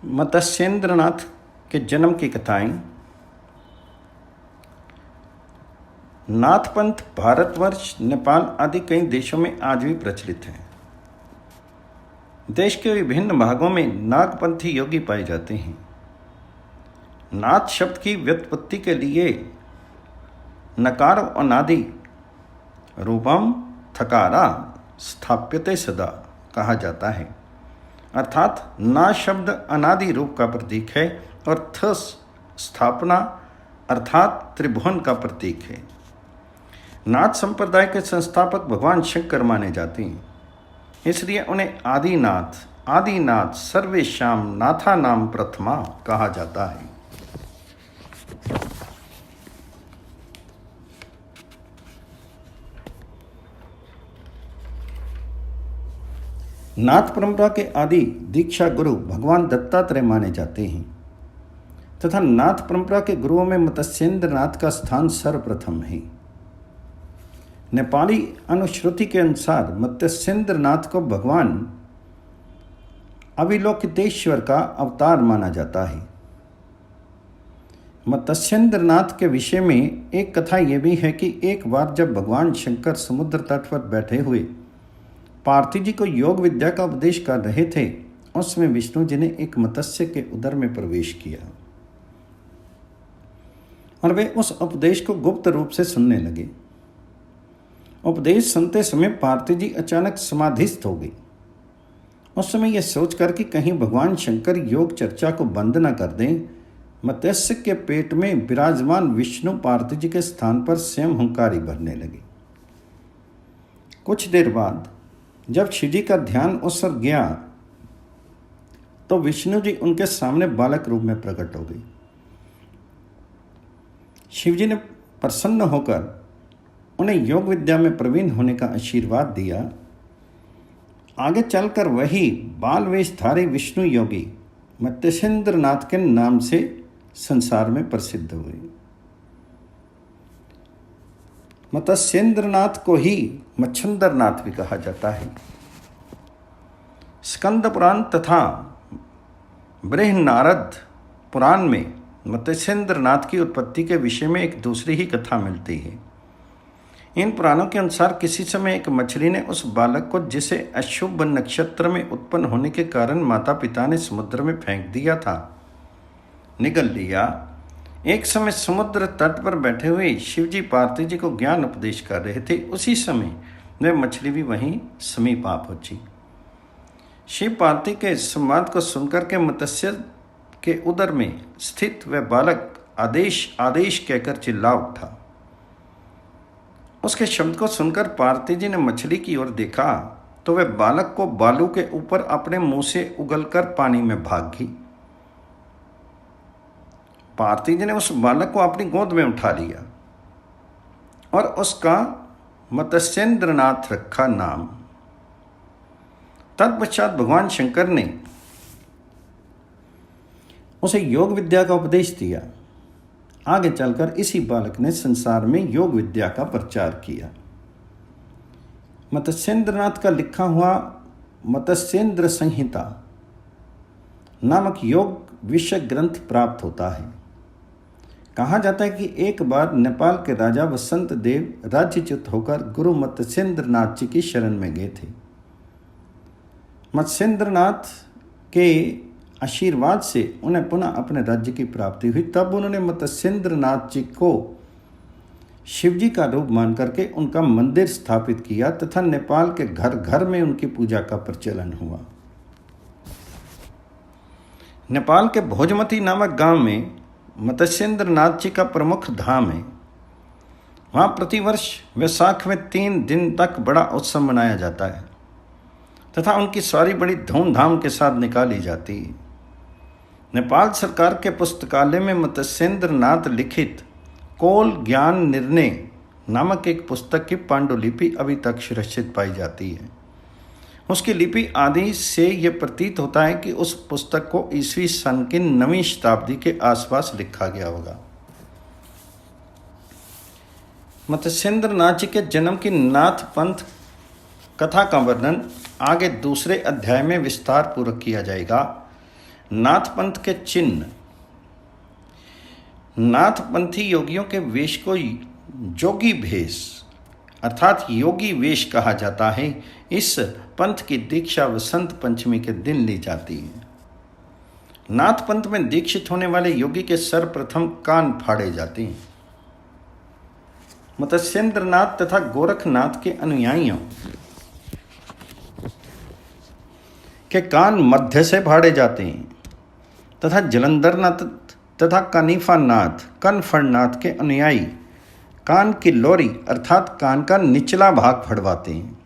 मत्स्येंद्रनाथ के जन्म की कथाएं। नाथपंथ भारतवर्ष, नेपाल आदि कई देशों में आज भी प्रचलित है। देश के विभिन्न भागों में नागपंथी योगी पाए जाते हैं। नाथ शब्द की व्युत्पत्ति के लिए नकार अनादि रूपम थकारा स्थाप्यते सदा कहा जाता है, अर्थात ना शब्द अनादि रूप का प्रतीक है और थ स्थापना अर्थात त्रिभुवन का प्रतीक है। नाथ संप्रदाय के संस्थापक भगवान शंकर माने जाते हैं, इसलिए उन्हें आदिनाथ सर्वेशाम नाथा नाम प्रथमा कहा जाता है। नाथ परंपरा के आदि दीक्षा गुरु भगवान दत्तात्रेय माने जाते हैं तथा नाथ परंपरा के गुरुओं में मत्स्येंद्रनाथ का स्थान सर्वप्रथम है। नेपाली अनुश्रुति के अनुसार मत्स्येंद्रनाथ को भगवान अविलोकितेश्वर का अवतार माना जाता है। मत्स्येंद्रनाथ के विषय में एक कथा यह भी है कि एक बार जब भगवान शंकर समुद्र तट पर बैठे हुए पार्थी जी को योग विद्या का उपदेश कर रहे थे, उसमें विष्णु जी ने एक मत्स्य के उदर में प्रवेश किया और वे उस उपदेश को गुप्त रूप से सुनने लगे। उपदेश सुनते समय पार्थी जी अचानक समाधिस्थ हो गई। उस समय यह सोचकर कि कहीं भगवान शंकर योग चर्चा को बंद न कर दें, मत्स्य के पेट में विराजमान विष्णु पार्थी जी के स्थान पर स्वयं हुंकारी भरने लगे। कुछ देर बाद जब शिव जी का ध्यान उस ओर गया तो विष्णु जी उनके सामने बालक रूप में प्रकट हो गए। शिव जी ने प्रसन्न होकर उन्हें योग विद्या में प्रवीण होने का आशीर्वाद दिया। आगे चलकर वही बाल वेशधारी विष्णु योगी मत्स्येंद्रनाथ के नाम से संसार में प्रसिद्ध हुए। मत्स्येंद्रनाथ को ही मच्छंदरनाथ भी कहा जाता है। स्कंद पुराण तथा बृहनारद पुराण में मत्स्येंद्रनाथ की उत्पत्ति के विषय में एक दूसरी ही कथा मिलती है। इन पुराणों के अनुसार किसी समय एक मछली ने उस बालक को, जिसे अशुभ नक्षत्र में उत्पन्न होने के कारण माता पिता ने समुद्र में फेंक दिया था, निगल लिया। एक समय समुद्र तट पर बैठे हुए शिव जी पार्थी जी को ज्ञान उपदेश कर रहे थे। उसी समय वह मछली भी वहीं समीप आ पहुंची। शिव पार्थी के संवाद को सुनकर के मत्स्य के उदर में स्थित वह बालक आदेश आदेश कहकर चिल्ला उठा। उसके शब्द को सुनकर पार्थी जी ने मछली की ओर देखा तो वह बालक को बालू के ऊपर अपने मुंह से उगलकर पानी में भागी। पार्थी जी ने उस बालक को अपनी गोद में उठा लिया और उसका मत्स्येंद्रनाथ रखा नाम। तत्पश्चात भगवान शंकर ने उसे योग विद्या का उपदेश दिया। आगे चलकर इसी बालक ने संसार में योग विद्या का प्रचार किया। मत्स्येंद्रनाथ का लिखा हुआ मत्स्येंद्र संहिता नामक योग विषय ग्रंथ प्राप्त होता है। कहा जाता है कि एक बार नेपाल के राजा वसंत देव राज्यच्युत होकर गुरु मत्स्येंद्रनाथ जी की शरण में गए थे। मत्स्येंद्रनाथ के आशीर्वाद से उन्हें पुनः अपने राज्य की प्राप्ति हुई। तब उन्होंने मत्स्येंद्रनाथ जी को शिव जी का रूप मान करके उनका मंदिर स्थापित किया तथा नेपाल के घर घर में उनकी पूजा का प्रचलन हुआ। नेपाल के भोजमती नामक गांव में मत्स्येंद्रनाथ जी का प्रमुख धाम है। वहाँ प्रतिवर्ष वैसाख में 3 दिन तक बड़ा उत्सव मनाया जाता है तथा उनकी सवारी बड़ी धूमधाम के साथ निकाली जाती है। नेपाल सरकार के पुस्तकालय में मत्स्येंद्रनाथ लिखित कोल ज्ञान निर्णय नामक एक पुस्तक की पांडुलिपि अभी तक सुरक्षित पाई जाती है। उसकी लिपि आदि से यह प्रतीत होता है कि उस पुस्तक को ईस्वी सन की 9वीं शताब्दी के आसपास लिखा गया होगा। मत्स्येंद्रनाथ जी के जन्म की नाथ पंथ कथा का वर्णन आगे दूसरे अध्याय में विस्तार पूर्वक किया जाएगा। नाथपंथ के चिन्ह। नाथपंथी योगियों के वेश को जोगी भेष अर्थात योगी वेश कहा जाता है। इस पंथ की दीक्षा वसंत पंचमी के दिन ली जाती है। नाथपंथ में दीक्षित होने वाले योगी के सर्वप्रथम कान फाड़े जाते हैं। मत्स्येंद्रनाथ तथा गोरखनाथ के अनुयायियों के कान मध्य से फाड़े जाते हैं तथा जलंधरनाथ तथा कनिफानाथ कनफड़नाथ के अनुयायी कान की लोरी अर्थात कान का निचला भाग फड़वाते हैं।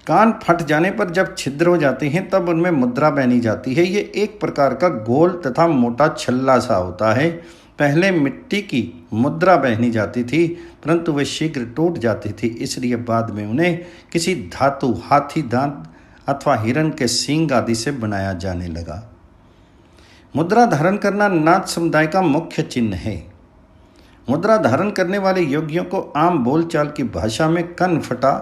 कान फट जाने पर जब छिद्र हो जाते हैं तब उनमें मुद्रा पहनी जाती है। ये एक प्रकार का गोल तथा मोटा छल्ला सा होता है। पहले मिट्टी की मुद्रा पहनी जाती थी परंतु वे शीघ्र टूट जाती थी, इसलिए बाद में उन्हें किसी धातु, हाथी दांत अथवा हिरण के सींग आदि से बनाया जाने लगा। मुद्रा धारण करना नाथ समुदाय का मुख्य चिन्ह है। मुद्रा धारण करने वाले योगियों को आम बोलचाल की भाषा में कन फटा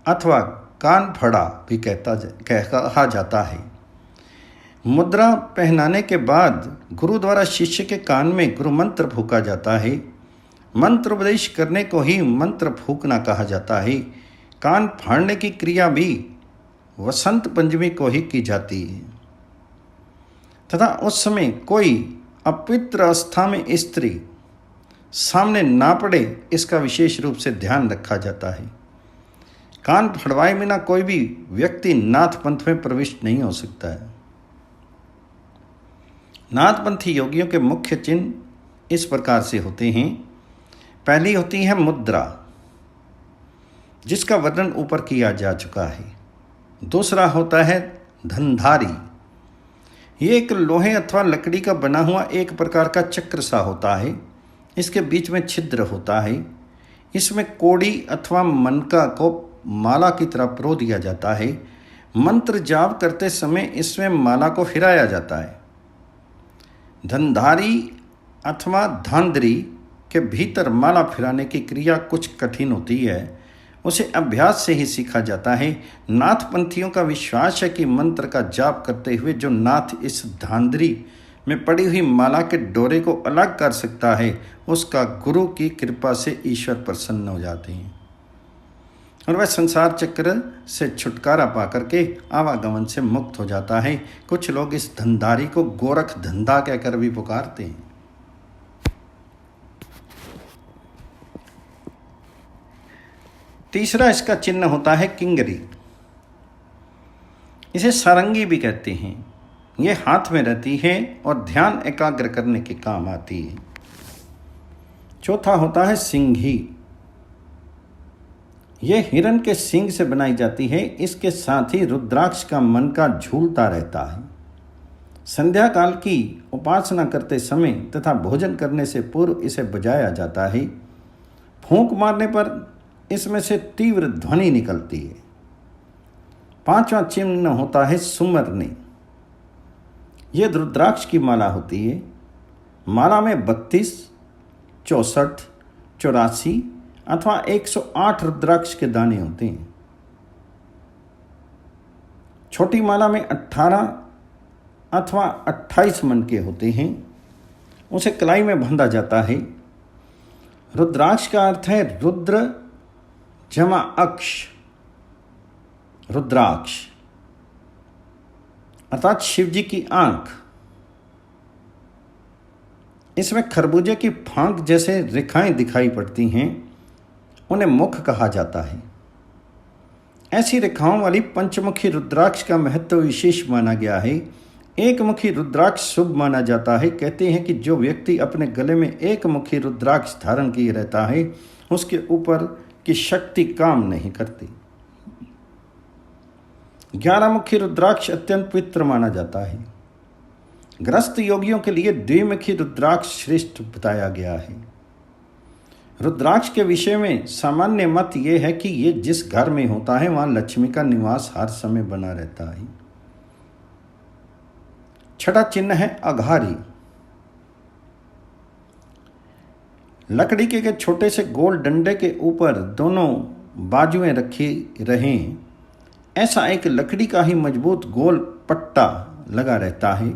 अथवा कान फड़ा भी कहा जाता है। मुद्रा पहनाने के बाद गुरु द्वारा शिष्य के कान में गुरु मंत्र फूका जाता है। मंत्र उपदेश करने को ही मंत्र फूकना कहा जाता है। कान फाड़ने की क्रिया भी वसंत पंचमी को ही की जाती है तथा उस समय कोई अपवित्र अवस्था में स्त्री सामने ना पड़े, इसका विशेष रूप से ध्यान रखा जाता है। कान फड़वाए बिना कोई भी व्यक्ति नाथ पंथ में प्रविष्ट नहीं हो सकता है। नाथपंथी योगियों के मुख्य चिन्ह इस प्रकार से होते हैं। पहली होती है मुद्रा, जिसका वर्णन ऊपर किया जा चुका है। दूसरा होता है धनधारी। ये एक लोहे अथवा लकड़ी का बना हुआ एक प्रकार का चक्र सा होता है। इसके बीच में छिद्र होता है। इसमें कोड़ी अथवा मनका को माला की तरह पिरो दिया जाता है। मंत्र जाप करते समय इसमें माला को फिराया जाता है। धनधारी अथवा धांधरी के भीतर माला फिराने की क्रिया कुछ कठिन होती है, उसे अभ्यास से ही सीखा जाता है। नाथपंथियों का विश्वास है कि मंत्र का जाप करते हुए जो नाथ इस धांधरी में पड़ी हुई माला के डोरे को अलग कर सकता है, उसका गुरु की कृपा से ईश्वर प्रसन्न हो जाते हैं और वह संसार चक्र से छुटकारा पा करके आवागमन से मुक्त हो जाता है। कुछ लोग इस धंधारी को गोरख धंधा कहकर भी पुकारते हैं। तीसरा इसका चिन्ह होता है किंगरी। इसे सारंगी भी कहते हैं। ये हाथ में रहती है और ध्यान एकाग्र करने के काम आती है। चौथा होता है सिंघी। यह हिरण के सींग से बनाई जाती है। इसके साथ ही रुद्राक्ष का मन का झूलता रहता है। संध्या काल की उपासना करते समय तथा भोजन करने से पूर्व इसे बजाया जाता है। फूंक मारने पर इसमें से तीव्र ध्वनि निकलती है। पांचवा चिन्ह होता है सुमरनी। यह रुद्राक्ष की माला होती है। माला में 32, 64, 84 अथवा 108 रुद्राक्ष के दाने होते हैं। छोटी माला में 18 अथवा 28 मन के होते हैं। उसे कलाई में बांधा जाता है। रुद्राक्ष का अर्थ है रुद्र जमा अक्ष, रुद्राक्ष अर्थात शिव जी की आंख। इसमें खरबूजे की फांक जैसे रेखाएं दिखाई पड़ती हैं, उन्हें मुख कहा जाता है। ऐसी रेखाओं वाली पंचमुखी रुद्राक्ष का महत्व विशेष माना गया है। एक मुखी रुद्राक्ष शुभ माना जाता है। कहते हैं कि जो व्यक्ति अपने गले में एक मुखी रुद्राक्ष धारण किए रहता है, उसके ऊपर की शक्ति काम नहीं करती। 11 मुखी रुद्राक्ष अत्यंत पवित्र माना जाता है। ग्रस्त योगियों के लिए द्विमुखी रुद्राक्ष श्रेष्ठ बताया गया है। रुद्राक्ष के विषय में सामान्य मत यह है कि ये जिस घर में होता है वहां लक्ष्मी का निवास हर समय बना रहता है। छठा चिन्ह है अघारी। लकड़ी के छोटे से गोल डंडे के ऊपर दोनों बाजुएं रखी रहें, ऐसा एक लकड़ी का ही मजबूत गोल पट्टा लगा रहता है।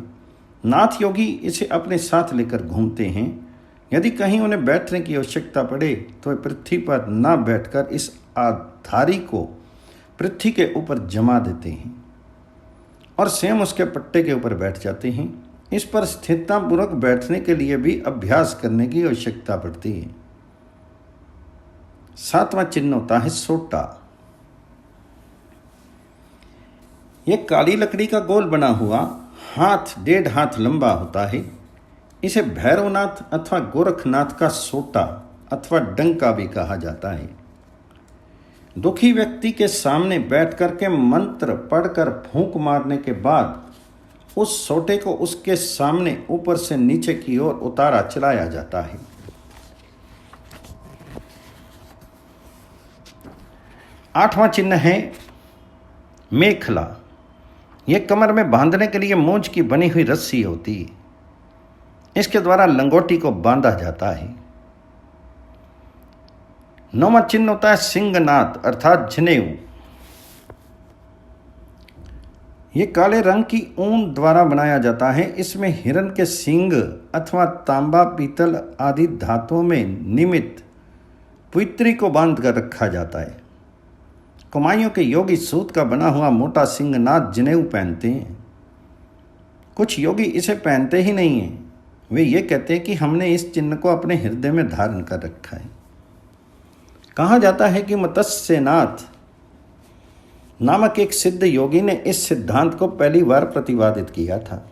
नाथ योगी इसे अपने साथ लेकर घूमते हैं। यदि कहीं उन्हें बैठने की आवश्यकता पड़े तो वे पृथ्वी पर न बैठकर इस आधारी को पृथ्वी के ऊपर जमा देते हैं और स्वयं उसके पट्टे के ऊपर बैठ जाते हैं। इस पर स्थिरतापूर्वक बैठने के लिए भी अभ्यास करने की आवश्यकता पड़ती है। 7वां चिन्ह होता है सोटा। यह काली लकड़ी का गोल बना हुआ हाथ 1.5 हाथ लंबा होता है। इसे भैरवनाथ अथवा गोरखनाथ का सोटा अथवा डंका भी कहा जाता है। दुखी व्यक्ति के सामने बैठ करके मंत्र पढ़कर फूंक मारने के बाद उस सोटे को उसके सामने ऊपर से नीचे की ओर उतारा चलाया जाता है। 8वां चिन्ह है मेखला। यह कमर में बांधने के लिए मूंछ की बनी हुई रस्सी होती है। इसके द्वारा लंगोटी को बांधा जाता है। 9वां चिन्ह होता है सिंहनाथ अर्थात जनेऊ। यह काले रंग की ऊन द्वारा बनाया जाता है। इसमें हिरण के सींग अथवा तांबा पीतल आदि धातुओं में निमित पुत्री को बांध कर रखा जाता है। कुमायूं के योगी सूत का बना हुआ मोटा सिंहनाथ जनेऊ पहनते हैं। कुछ योगी इसे पहनते ही नहीं हैं। वे ये कहते हैं कि हमने इस चिन्ह को अपने हृदय में धारण कर रखा है। कहा जाता है कि मत्स्यनाथ नामक एक सिद्ध योगी ने इस सिद्धांत को पहली बार प्रतिपादित किया था।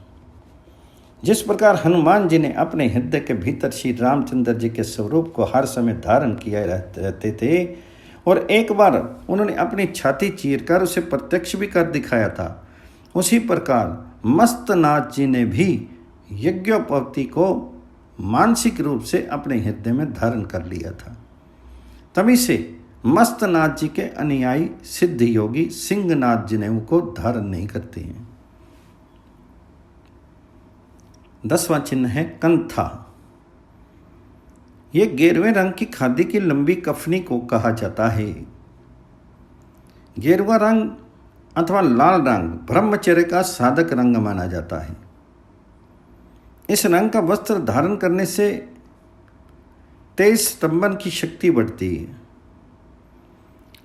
जिस प्रकार हनुमान जी ने अपने हृदय के भीतर श्री रामचंद्र जी के स्वरूप को हर समय धारण किए रहते थे और एक बार उन्होंने अपनी छाती चीरकर उसे प्रत्यक्ष भी कर दिखाया था, उसी प्रकार मस्तनाथ जी ने भी यज्ञोपवीति को मानसिक रूप से अपने हृदय में धारण कर लिया था। तभी से मस्तनाथ जी के अनुयायी सिद्ध योगी सिंहनाथ जनेऊ को धारण नहीं करते हैं। 10वां चिन्ह है कंथा। यह गेरुए रंग की खादी की लंबी कफनी को कहा जाता है। गेरुआ रंग अथवा लाल रंग ब्रह्मचर्य का साधक रंग माना जाता है। इस रंग का वस्त्र धारण करने से तेज स्तंभन की शक्ति बढ़ती है।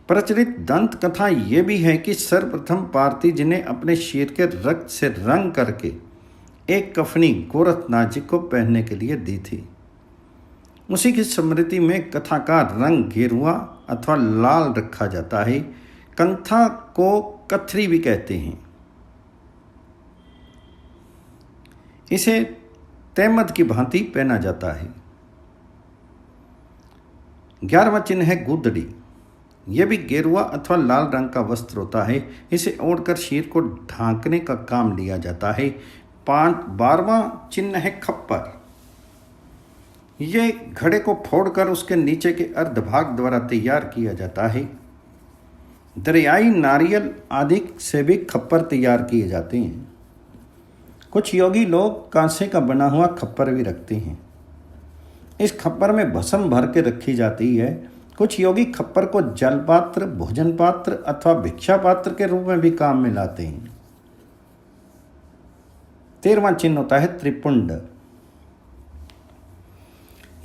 प्रचलित दंत कथा ये भी है कि सर्वप्रथम पार्थी जी ने अपने शरीर के रक्त से रंग करके एक कफनी गोरखनाथ जी को पहनने के लिए दी थी। उसी की स्मृति में कथा का रंग गेरुआ अथवा लाल रखा जाता है। कंथा को कथरी भी कहते हैं। इसे तैमद की भांति पहना जाता है। 11वां चिन्ह है गुदड़ी। यह भी गेरुआ अथवा लाल रंग का वस्त्र होता है। इसे ओढ़कर शरीर को ढांकने का काम लिया जाता है। 12वां चिन्ह है खप्पर। यह घड़े को फोड़कर उसके नीचे के अर्धभाग द्वारा तैयार किया जाता है। दरियाई नारियल आदि से भी खप्पर तैयार किए जाते हैं। कुछ योगी लोग कांसे का बना हुआ खप्पर भी रखते हैं। इस खप्पर में भस्म भर के रखी जाती है। कुछ योगी खप्पर को जल पात्र, भोजन पात्र अथवा भिक्षा पात्र के रूप में भी काम में लाते हैं। 13वां चिन्ह होता है त्रिपुंड।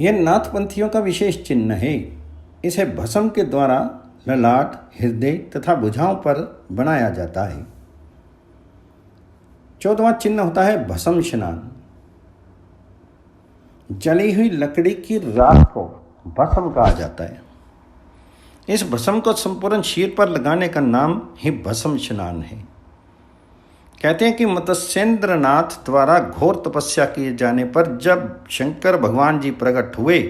यह नाथपंथियों का विशेष चिन्ह है। इसे भस्म के द्वारा ललाट, हृदय तथा भुजाओं पर बनाया जाता है। 14वां चिन्ह होता है भस्म स्नान। जली हुई लकड़ी की राख को भस्म कहा जाता है। इस भस्म को संपूर्ण शरीर पर लगाने का नाम ही भस्म स्नान है। कहते हैं कि मत्स्येंद्रनाथ द्वारा घोर तपस्या किए जाने पर जब शंकर भगवान जी प्रकट हुए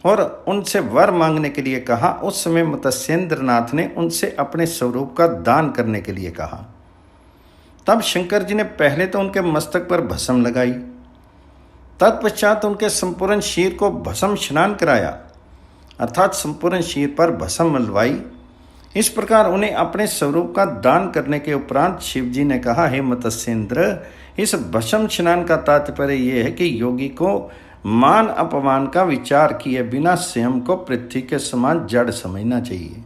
और उनसे वर मांगने के लिए कहा, उस समय मत्स्येंद्रनाथ ने उनसे अपने स्वरूप का दान करने के लिए कहा। तब शंकर जी ने पहले तो उनके मस्तक पर भस्म लगाई, तत्पश्चात उनके संपूर्ण शरीर को भस्म स्नान कराया, अर्थात संपूर्ण शरीर पर भस्म मलवाई। इस प्रकार उन्हें अपने स्वरूप का दान करने के उपरांत शिव जी ने कहा, हे मत्स्येंद्र, इस भस्म स्नान का तात्पर्य यह है कि योगी को मान अपमान का विचार किए बिना स्वयं को पृथ्वी के समान जड़ समझना चाहिए।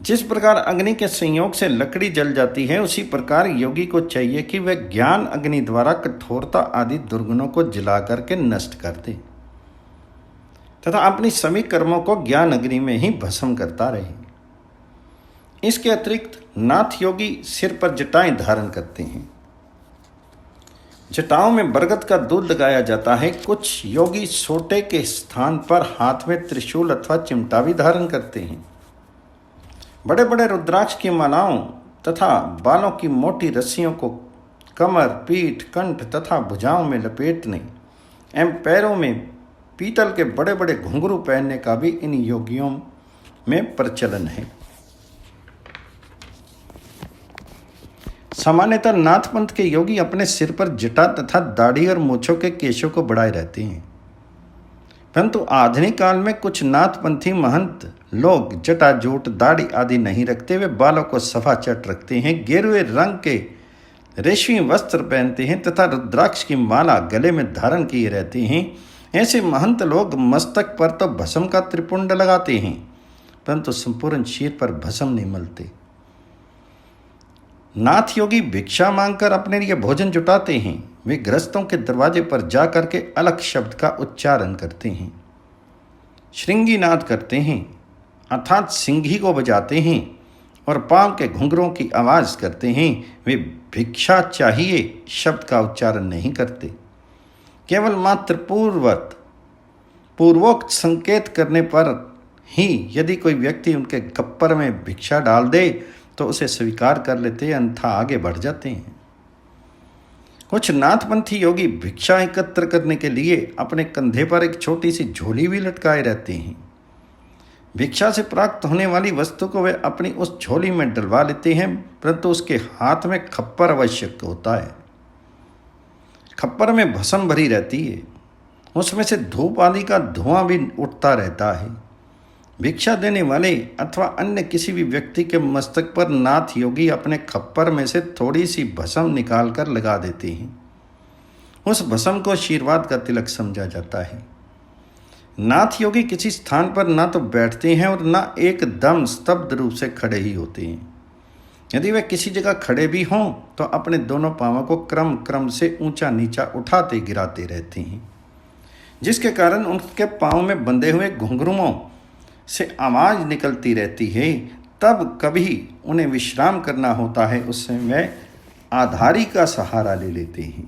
जिस प्रकार अग्नि के संयोग से लकड़ी जल जाती है, उसी प्रकार योगी को चाहिए कि वह ज्ञान अग्नि द्वारा कठोरता आदि दुर्गुणों को जला करके नष्ट कर दे तथा अपनी सभी कर्मों को ज्ञान अग्नि में ही भस्म करता रहे। इसके अतिरिक्त नाथ योगी सिर पर जटाएं धारण करते हैं। जटाओं में बरगद का दूध लगाया जाता है। कुछ योगी सोटे के स्थान पर हाथ में त्रिशूल अथवा चिमटा भी धारण करते हैं। बड़े बड़े रुद्राक्ष की मालाओं तथा बालों की मोटी रस्सियों को कमर, पीठ, कंठ तथा भुजाओं में लपेटने एवं पैरों में पीतल के बड़े बड़े घुंघरू पहनने का भी इन योगियों में प्रचलन है। सामान्यतः नाथपंथ के योगी अपने सिर पर जटा तथा दाढ़ी और मूंछों के केशों को बढ़ाए रहते हैं, परंतु आधुनिक काल में कुछ नाथपंथी महंत लोग जटा, जूट, दाढ़ी आदि नहीं रखते। वे बालों को सफा चट रखते हैं, गेरुए रंग के रेशमी वस्त्र पहनते हैं तथा रुद्राक्ष की माला गले में धारण किए रहते हैं। ऐसे महंत लोग मस्तक पर तो भस्म का त्रिपुंड लगाते हैं, परंतु संपूर्ण शरीर पर भस्म नहीं मलते। नाथ योगी भिक्षा मांगकर अपने लिए भोजन जुटाते हैं। वे गृहस्थों के दरवाजे पर जाकर के अलग शब्द का उच्चारण करते हैं, श्रृंगी नाद करते हैं अर्थात सिंघी को बजाते हैं और पांव के घुंघरों की आवाज़ करते हैं। वे भिक्षा चाहिए शब्द का उच्चारण नहीं करते, केवल मात्र पूर्वोक्त संकेत करने पर ही यदि कोई व्यक्ति उनके गप्पर में भिक्षा डाल दे तो उसे स्वीकार कर लेते, अन्यथा आगे बढ़ जाते हैं। कुछ नाथपंथी योगी भिक्षा एकत्र करने के लिए अपने कंधे पर एक छोटी सी झोली भी लटकाए रहते हैं। भिक्षा से प्राप्त होने वाली वस्तु को वे अपनी उस झोली में डलवा लेते हैं, परंतु उसके हाथ में खप्पर आवश्यक होता है। खप्पर में भस्म भरी रहती है, उसमें से धूप आदि का धुआं भी उठता रहता है। भिक्षा देने वाले अथवा अन्य किसी भी व्यक्ति के मस्तक पर नाथ योगी अपने खप्पर में से थोड़ी सी भस्म निकालकर लगा देते हैं। उस भस्म को आशीर्वाद का तिलक समझा जाता है। नाथ योगी किसी स्थान पर ना तो बैठते हैं और ना एकदम स्तब्ध रूप से खड़े ही होते हैं। यदि वे किसी जगह खड़े भी हों तो अपने दोनों पांवों को क्रम से ऊंचा नीचा उठाते गिराते रहते हैं, जिसके कारण उनके पांव में बंधे हुए घुंघरुओं से आवाज़ निकलती रहती है। तब कभी उन्हें विश्राम करना होता है, उस समय आधारी का सहारा ले लेते हैं।